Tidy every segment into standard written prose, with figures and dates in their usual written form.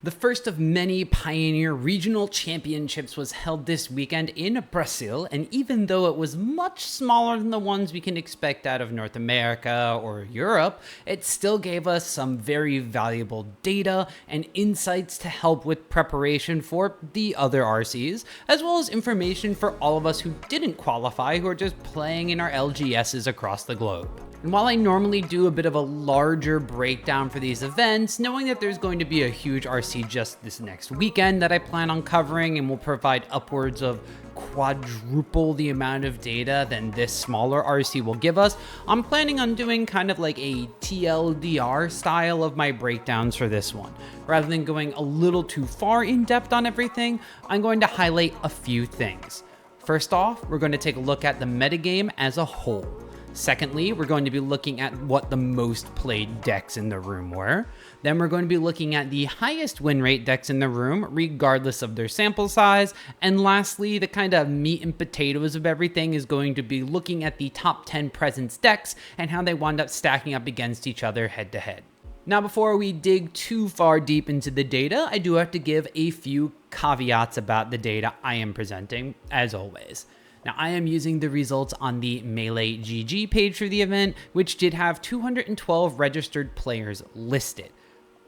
The first of many Pioneer Regional Championships was held this weekend in Brazil, and even though it was much smaller than the ones we can expect out of North America or Europe, it still gave us some very valuable data and insights to help with preparation for the other RCs, as well as information for all of us who didn't qualify, who are just playing in our LGSs across the globe. And while I normally do a bit of a larger breakdown for these events, knowing that there's going to be a huge RC just this next weekend that I plan on covering and will provide upwards of quadruple the amount of data than this smaller RC will give us, I'm planning on doing kind of like a TLDR style of my breakdowns for this one. Rather than going a little too far in depth on everything, I'm going to highlight a few things. First off, we're going to take a look at the metagame as a whole. Secondly, we're going to be looking at what the most played decks in the room were. Then we're going to be looking at the highest win rate decks in the room, regardless of their sample size. And lastly, the kind of meat and potatoes of everything is going to be looking at the top 10 presence decks and how they wind up stacking up against each other head to head. Now, before we dig too far deep into the data, I do have to give a few caveats about the data I am presenting, as always. Now, I am using the results on the Melee GG page for the event, which did have 212 registered players listed.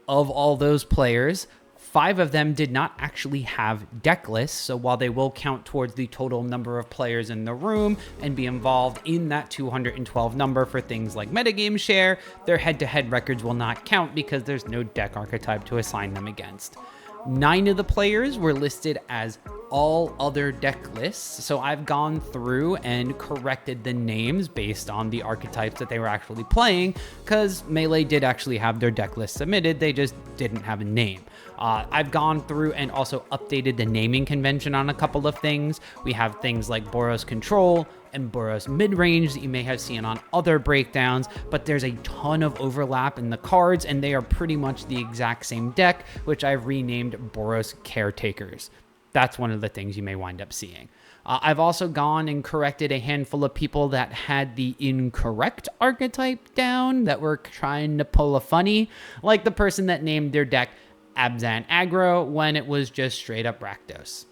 Of all those players, 5 of them did not actually have deck lists, so while they will count towards the total number of players in the room and be involved in that 212 number for things like metagame share, their head-to-head records will not count because there's no deck archetype to assign them against. 9 of the players were listed as all other deck lists, so I've gone through and corrected the names based on the archetypes that they were actually playing, because Melee did actually have their deck list submitted, they just didn't have a name. I've gone through and also updated the naming convention on a couple of things. We have things like Boros Control and Boros Midrange that you may have seen on other breakdowns, but there's a ton of overlap in the cards, and they are pretty much the exact same deck, which I've renamed Boros Caretakers. That's one of the things you may wind up seeing. I've also gone and corrected a handful of people that had the incorrect archetype down, that were trying to pull a funny, like the person that named their deck Abzan Aggro when it was just straight up Rakdos.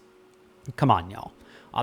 Come on, y'all.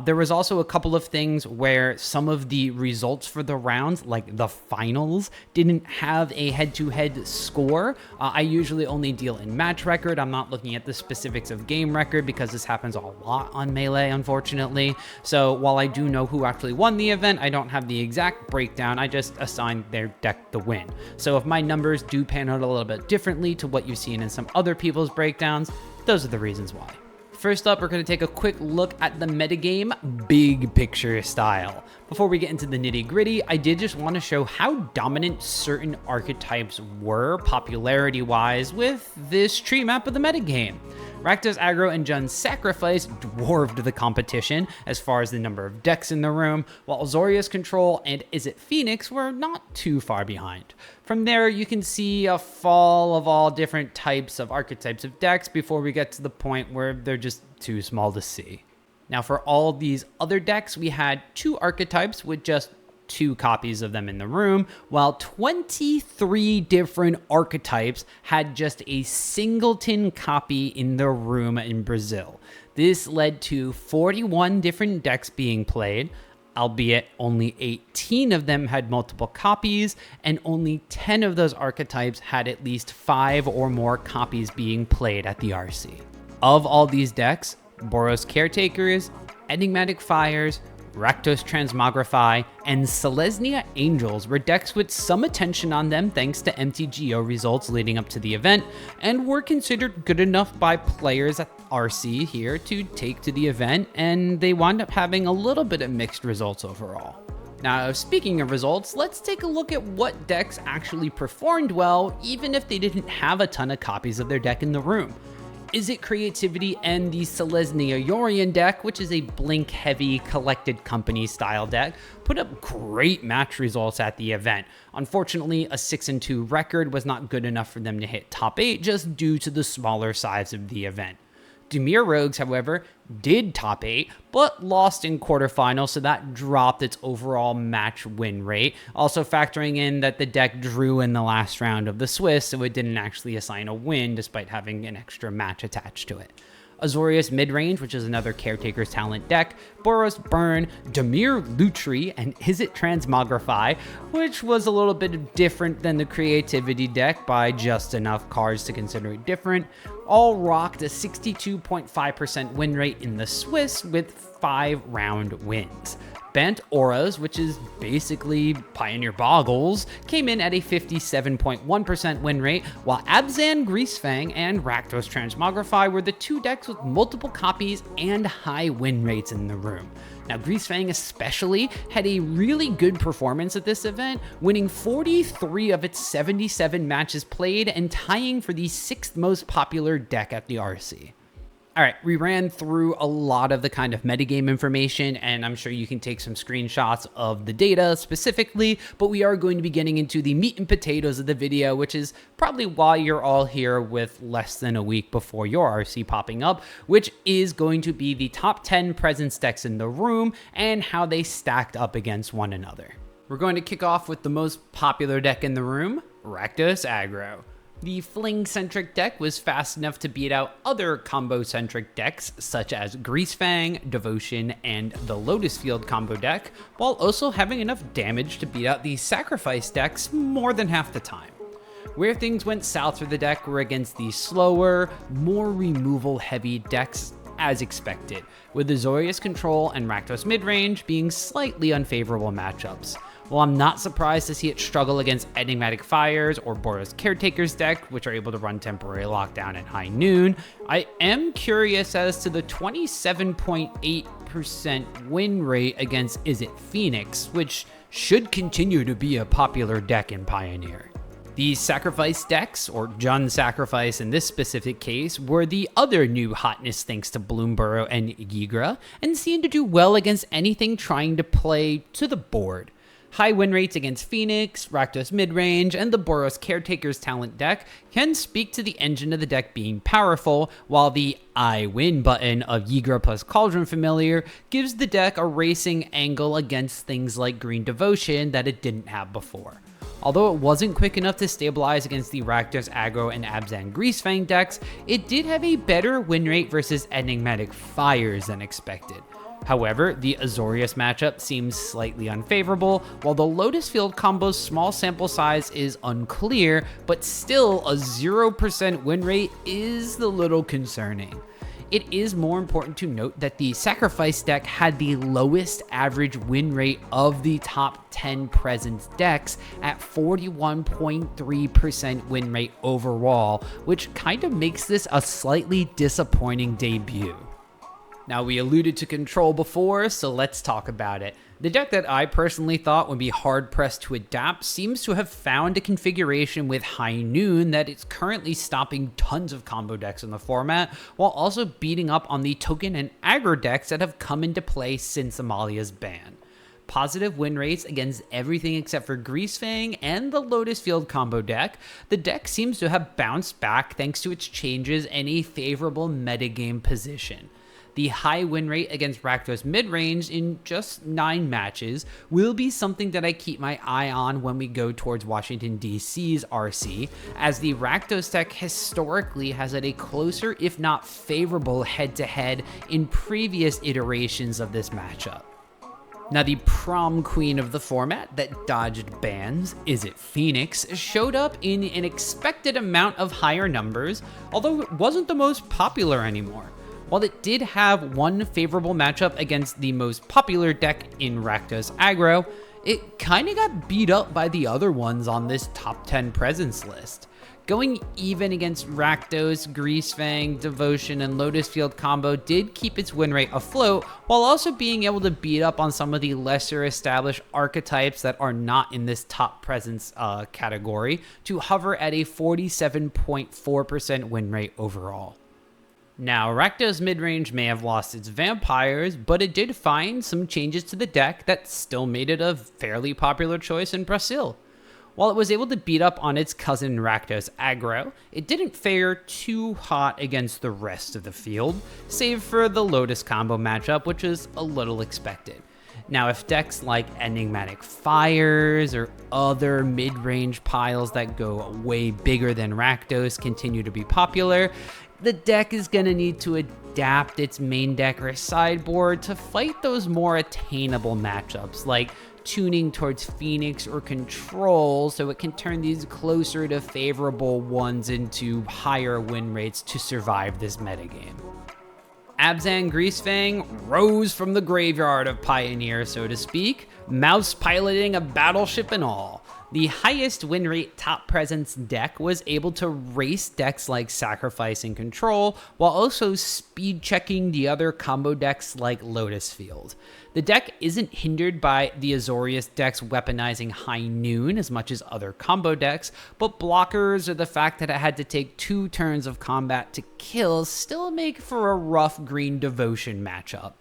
There was also a couple of things where some of the results for the rounds, like the finals, didn't have a head-to-head score. I usually only deal in match record. I'm not looking at the specifics of game record because this happens a lot on Melee, unfortunately. So while I do know who actually won the event, I don't have the exact breakdown. I just assigned their deck the win. So if my numbers do pan out a little bit differently to what you've seen in some other people's breakdowns, those are the reasons why. First up, we're going to take a quick look at the metagame Big Picture style. Before we get into the nitty-gritty, I did just want to show how dominant certain archetypes were popularity-wise with this tree map of the metagame. Rakdos Aggro and Jun's Sacrifice dwarfed the competition as far as the number of decks in the room, while Azorius Control and Izzet Phoenix were not too far behind. From there, you can see a fall of all different types of archetypes of decks before we get to the point where they're just too small to see. Now, for all these other decks, we had 2 archetypes with just 2 copies of them in the room, while 23 different archetypes had just a singleton copy in the room in Brazil. This led to 41 different decks being played, albeit only 18 of them had multiple copies, and only 10 of those archetypes had at least 5 or more copies being played at the RC. Of all these decks, Boros Caretakers, Enigmatic Fires, Rakdos Transmogrify, and Selesnya Angels were decks with some attention on them thanks to MTGO results leading up to the event, and were considered good enough by players at RC here to take to the event, and they wound up having a little bit of mixed results overall. Now, speaking of results, let's take a look at what decks actually performed well, even if they didn't have a ton of copies of their deck in the room. Izzet Creativity and the Selesnya Yorion deck, which is a blink-heavy collected company style deck, put up great match results at the event. Unfortunately, a 6-2 record was not good enough for them to hit top 8 just due to the smaller size of the event. Dimir Rogues, however, did top 8, but lost in quarterfinals, so that dropped its overall match win rate. Also factoring in that the deck drew in the last round of the Swiss, so it didn't actually assign a win despite having an extra match attached to it. Azorius Midrange, which is another Caretaker's Talent deck, Boros Burn, Dimir Lutri, and Izzet Transmogrify, which was a little bit different than the Creativity deck by just enough cards to consider it different, all rocked a 62.5% win rate in the Swiss with 5-round wins. Bant Auras, which is basically Pioneer Boggles, came in at a 57.1% win rate, while Abzan Greasefang and Rakdos Transmogrify were the two decks with multiple copies and high win rates in the room. Now, Greasefang especially had a really good performance at this event, winning 43 of its 77 matches played and tying for the 6th most popular deck at the RC. All right, we ran through a lot of the kind of metagame information, and I'm sure you can take some screenshots of the data specifically, but we are going to be getting into the meat and potatoes of the video, which is probably why you're all here with less than a week before your RC popping up, which is going to be the top 10 presence decks in the room and how they stacked up against one another. We're going to kick off with the most popular deck in the room, Rakdos Aggro. The Fling-centric deck was fast enough to beat out other combo-centric decks such as Greasefang, Devotion, and the Lotus Field combo deck, while also having enough damage to beat out the Sacrifice decks more than half the time. Where things went south for the deck were against the slower, more removal-heavy decks as expected, with Azorius Control and Rakdos Midrange being slightly unfavorable matchups. While I'm not surprised to see it struggle against Enigmatic Fires or Boros Caretaker's deck, which are able to run temporary lockdown at high noon, I am curious as to the 27.8% win rate against Izzet Phoenix, which should continue to be a popular deck in Pioneer. The Sacrifice decks, or Jund Sacrifice in this specific case, were the other new hotness thanks to Bloomborough and Yigra, and seemed to do well against anything trying to play to the board. High win rates against Phoenix, Rakdos Midrange, and the Boros Caretaker's Talent deck can speak to the engine of the deck being powerful, while the I win button of Yigra plus Cauldron Familiar gives the deck a racing angle against things like Green Devotion that it didn't have before. Although it wasn't quick enough to stabilize against the Rakdos Aggro and Abzan Greasefang decks, it did have a better win rate versus Enigmatic Fires than expected. However, the Azorius matchup seems slightly unfavorable, while the Lotus Field combo's small sample size is unclear, but still a 0% win rate is a little concerning. It is more important to note that the Sacrifice deck had the lowest average win rate of the top 10 presence decks at 41.3% win rate overall, which kind of makes this a slightly disappointing debut. Now, we alluded to Control before, so let's talk about it. The deck that I personally thought would be hard-pressed to adapt seems to have found a configuration with High Noon that is currently stopping tons of combo decks in the format, while also beating up on the token and aggro decks that have come into play since Amalia's ban. Positive win rates against everything except for Greasefang and the Lotus Field combo deck, the deck seems to have bounced back thanks to its changes and a favorable metagame position. The high win rate against Rakdos Midrange in just 9 matches will be something that I keep my eye on when we go towards Washington, D.C.'s RC, as the Rakdos deck historically has had a closer, if not favorable, head-to-head in previous iterations of this matchup. Now, the prom queen of the format that dodged bans, Izzet Phoenix, showed up in an expected amount of higher numbers, although it wasn't the most popular anymore. While it did have one favorable matchup against the most popular deck in Rakdos Aggro, it kinda got beat up by the other ones on this top 10 presence list. Going even against Rakdos, Greasefang, Devotion, and Lotus Field combo did keep its win rate afloat, while also being able to beat up on some of the lesser established archetypes that are not in this top presence category to hover at a 47.4% win rate overall. Now, Rakdos Midrange may have lost its vampires, but it did find some changes to the deck that still made it a fairly popular choice in Brazil. While it was able to beat up on its cousin Rakdos Aggro, it didn't fare too hot against the rest of the field, save for the Lotus combo matchup, which was a little expected. Now, if decks like Enigmatic Fires or other mid-range piles that go way bigger than Rakdos continue to be popular, the deck is going to need to adapt its main deck or sideboard to fight those more attainable matchups, like tuning towards Phoenix or Control so it can turn these closer to favorable ones into higher win rates to survive this metagame. Abzan Greasefang rose from the graveyard of Pioneer, so to speak, mouse piloting a battleship and all. The highest win rate top presence deck was able to race decks like Sacrifice and Control, while also speed checking the other combo decks like Lotus Field. The deck isn't hindered by the Azorius decks weaponizing High Noon as much as other combo decks, but blockers or the fact that it had to take 2 turns of combat to kill still make for a rough green devotion matchup.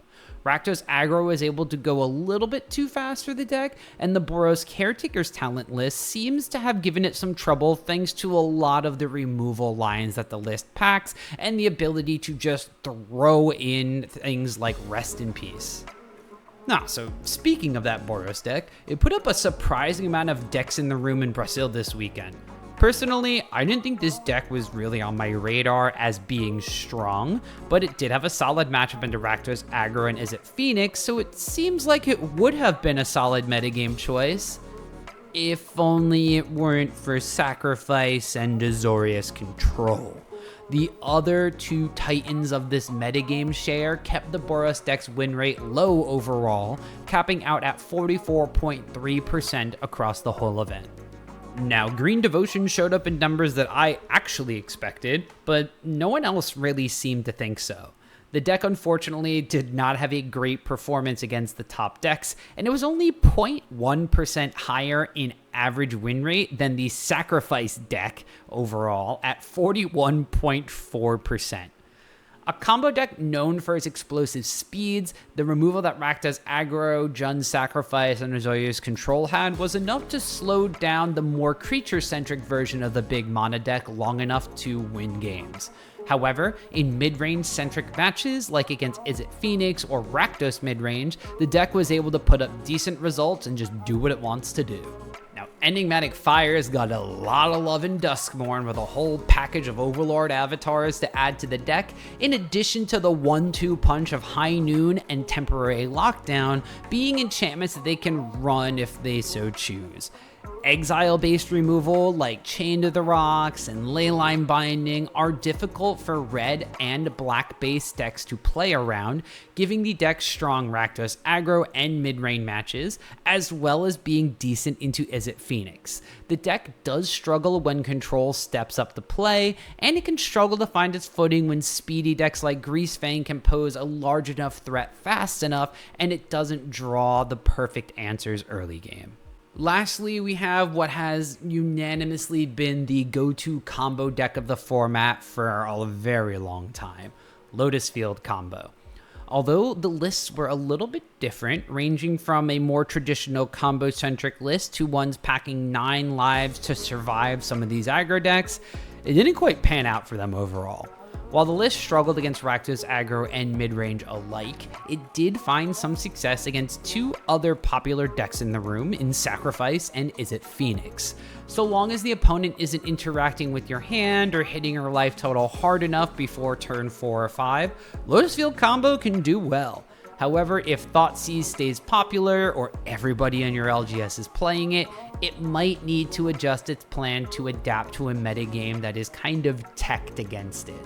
Rakdos Aggro was able to go a little bit too fast for the deck, and the Boros Caretaker's talent list seems to have given it some trouble thanks to a lot of the removal lines that the list packs and the ability to just throw in things like Rest in Peace. So speaking of that Boros deck, it put up a surprising amount of decks in the room in Brazil this weekend. Personally, I didn't think this deck was really on my radar as being strong, but it did have a solid matchup into Rakdos Aggro and Izzet Phoenix, so it seems like it would have been a solid metagame choice, if only it weren't for Sacrifice and Azorius Control. The other 2 titans of this metagame share kept the Boros deck's win rate low overall, capping out at 44.3% across the whole event. Now, Green Devotion showed up in numbers that I actually expected, but no one else really seemed to think so. The deck unfortunately did not have a great performance against the top decks, and it was only 0.1% higher in average win rate than the Sacrifice deck overall at 41.4%. A combo deck known for its explosive speeds, the removal that Rakdos Aggro, Jund Sacrifice, and Azorius Control had was enough to slow down the more creature-centric version of the big mana deck long enough to win games. However, in mid-range centric matches, like against Izzet Phoenix or Rakdos Midrange, the deck was able to put up decent results and just do what it wants to do. Now, Enigmatic Fires got a lot of love in Duskmourn with a whole package of Overlord avatars to add to the deck, in addition to the 1-2 punch of High Noon and Temporary Lockdown being enchantments that they can run if they so choose. Exile-based removal like Chain to the Rocks and Leyline Binding are difficult for red and black-based decks to play around, giving the deck strong Rakdos Aggro and mid-range matches, as well as being decent into Izzet Phoenix. The deck does struggle when Control steps up to play, and it can struggle to find its footing when speedy decks like Greasefang can pose a large enough threat fast enough, and it doesn't draw the perfect answers early game. Lastly, we have what has unanimously been the go-to combo deck of the format for a very long time, Lotus Field combo. Although the lists were a little bit different, ranging from a more traditional combo-centric list to ones packing 9 lives to survive some of these aggro decks, it didn't quite pan out for them overall. While the list struggled against Rakdos Aggro and midrange alike, it did find some success against 2 other popular decks in the room in Sacrifice and Izzet Phoenix. So long as the opponent isn't interacting with your hand or hitting your life total hard enough before turn 4 or 5, Lotus Field combo can do well. However, if Thoughtseize stays popular or everybody in your LGS is playing it, it might need to adjust its plan to adapt to a metagame that is kind of teched against it.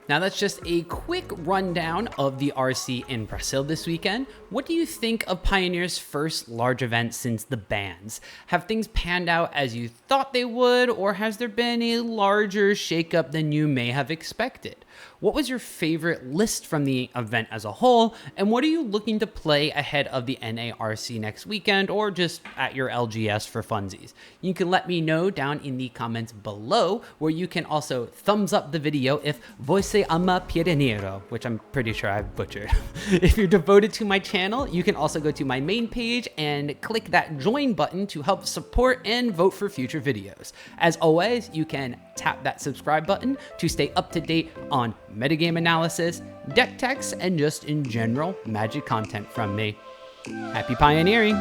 Now that's just a quick rundown of the RC in Brazil this weekend. What do you think of Pioneer's first large event since the bans? Have things panned out as you thought they would, or has there been a larger shakeup than you may have expected? What was your favorite list from the event as a whole, and what are you looking to play ahead of the NARC next weekend, or just at your LGS for funsies? You can let me know down in the comments below, where you can also thumbs up the video if voice say ama piedinero, which I'm pretty sure I've butchered. If you're devoted to my channel, you can also go to my main page and click that join button to help support and vote for future videos. As always, you can tap that subscribe button to stay up to date on metagame analysis, deck techs, and just in general Magic content from me. Happy pioneering!